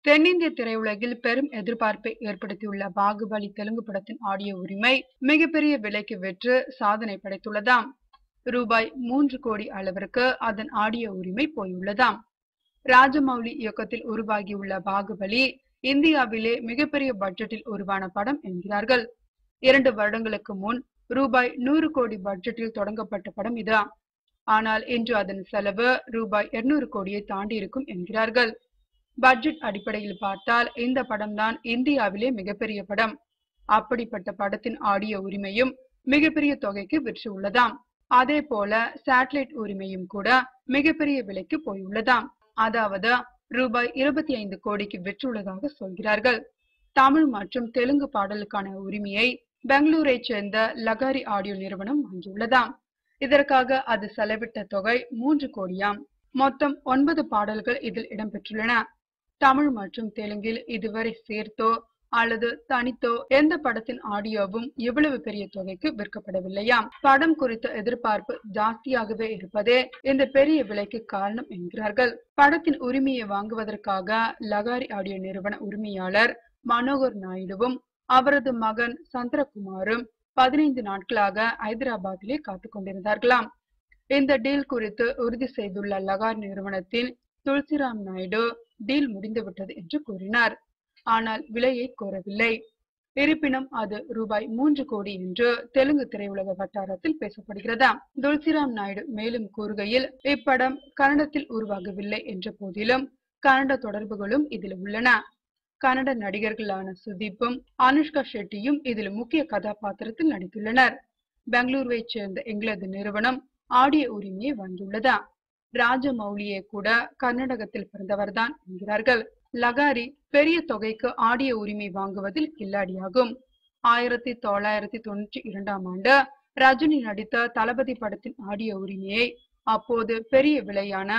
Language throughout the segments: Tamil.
தென்னிந்திய திரையுலகில் பெரும் எதிர்பார்ப்பை ஏற்படுத்தியுள்ள பாகுபலி தெலுங்கு படத்தின் ஆடியோ உரிமை மிகப்பெரிய விலைக்கு விற்று சாதனை படைத்துள்ளதாம். ரூபாய் 3 கோடி அளவிற்கு அதன் ஆடியோ உரிமை போயுள்ளதாம். ராஜமௌலி இயக்கத்தில் உருவாகியுள்ள பாகுபலி இந்தியாவிலே மிகப்பெரிய பட்ஜெட்டில் உருவான படம் என்கிறார்கள். 2 வருடங்களுக்கு முன் ரூபாய் 100 கோடி பட்ஜெட்டில் தொடங்கப்பட்ட படம் இது. ஆனால் இன்று அதன் செலவு ரூபாய் 200 கோடியை தாண்டி இருக்கும் என்கிறார்கள். பட்ஜெட் அடிப்படையில் பார்த்தால் இந்த படம்தான் இந்தியாவிலே மிகப்பெரிய படம். அப்படிப்பட்ட படத்தின் ஆடியோ உரிமையும் மிகப்பெரிய தொகைக்கு விற்று உள்ளதாம். அதே போல சேட்டலைட் உரிமையும் கூட மிகப்பெரிய விலைக்கு போயுள்ளதாம். அதாவது ரூபாய் 25 கோடிக்கு விற்றுள்ளதாக சொல்கிறார்கள். தமிழ் மற்றும் தெலுங்கு பாடலுக்கான உரிமையை பெங்களூரை சேர்ந்த லகாரி ஆடியோ நிறுவனம் வாங்கியுள்ளதாம். இதற்காக அது செலவிட்ட தொகை 3 கோடியாம். மொத்தம் 9 பாடல்கள் இதில் இடம்பெற்றுள்ளன. தமிழ் மற்றும் தெலுங்கில் இதுவரை சேர்த்தோ அல்லது தனித்தோ எந்த படத்தின் ஆடியோவும் இவ்வளவு பெரிய தொகைக்கு விற்கப்படவில்லையாம். படம் குறித்த எதிர்பார்ப்பு ஜாஸ்தியாகவே இருப்பதே இந்த பெரிய விலைக்கு காரணம் என்கிறார்கள். படத்தின் உரிமையை வாங்குவதற்காக லகாரி ஆடியோ நிறுவன உரிமையாளர் மனோகர் நாயுடுவும் அவரது மகன் சந்திரகுமாரும் 15 நாட்களாக ஐதராபாத்திலே காத்துக் கொண்டிருந்தார்களாம். இந்த டீல் குறித்து உறுதி செய்துள்ள லகாரி நிறுவனத்தின் துளசிராம் நாயுடு டீல் முடிந்துவிட்டது என்று கூறினார். ஆனால் விலையை கோரவில்லை. இருப்பினும் அது ரூபாய் 3 கோடி என்று தெலுங்கு திரையுலக வட்டாரத்தில் பேசப்படுகிறதா. துளசிராம் நாயுடு மேலும் கூறுகையில், இப்படம் கன்னடத்தில் உருவாகவில்லை என்ற போதிலும் கன்னட தொடர்புகளும் இதில் உள்ளன. கன்னட நடிகர்களான சுதீப்பும் அனுஷ்கா ஷெட்டியும் இதில் முக்கிய கதாபாத்திரத்தில் நடித்துள்ளனர். பெங்களூருவை சேர்ந்த எங்களது நிறுவனம் ஆடியோ உரிமையை வாங்கியுள்ளதா. ராஜமௌலியே கூட கர்நாடகத்தில் பிறந்தவர்தான் என்கிறார்கள். லகாரி பெரிய தொகைக்கு ஆடியோ உரிமை வாங்குவதில் கில்லாடியாகும். 1992ஆம் ஆண்டு ரஜினி நடித்த தளபதி படத்தின் ஆடியோ உரிமையை அப்போது பெரிய விலையான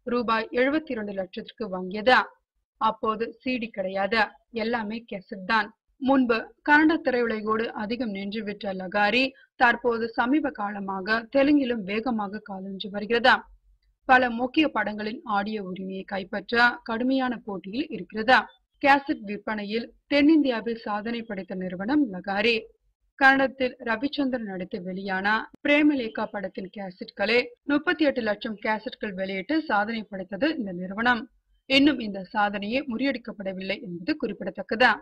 ரூபாய் 72 லட்சத்திற்கு வாங்கியது. அப்போது சிடி கிடையாது, எல்லாமே கேசட் தான். முன்பு கன்னட திரையுலகோடு அதிகம் நின்று விட்ட லகாரி தற்போது சமீப காலமாக தெலுங்கிலும் வேகமாக காலூன்றி வருகிறதா. பல முக்கிய படங்களின் ஆடியோ உரிமையை கைப்பற்ற கடுமையான போட்டியில் இருக்கிறதா. கேசட் விற்பனையில் தென்னிந்தியாவில் சாதனை படைத்த நிறுவனம் லகாரி. கன்னடத்தில் ரவிச்சந்திரன் நடித்து வெளியான பிரேமலேகா படத்தின் கேசட்களே 38 லட்சம் கேசட்கள் வெளியிட்டு சாதனை படைத்தது இந்த நிறுவனம். இன்னும் இந்த சாதனையை முறியடிக்கப்படவில்லை என்பது குறிப்பிடத்தக்கது.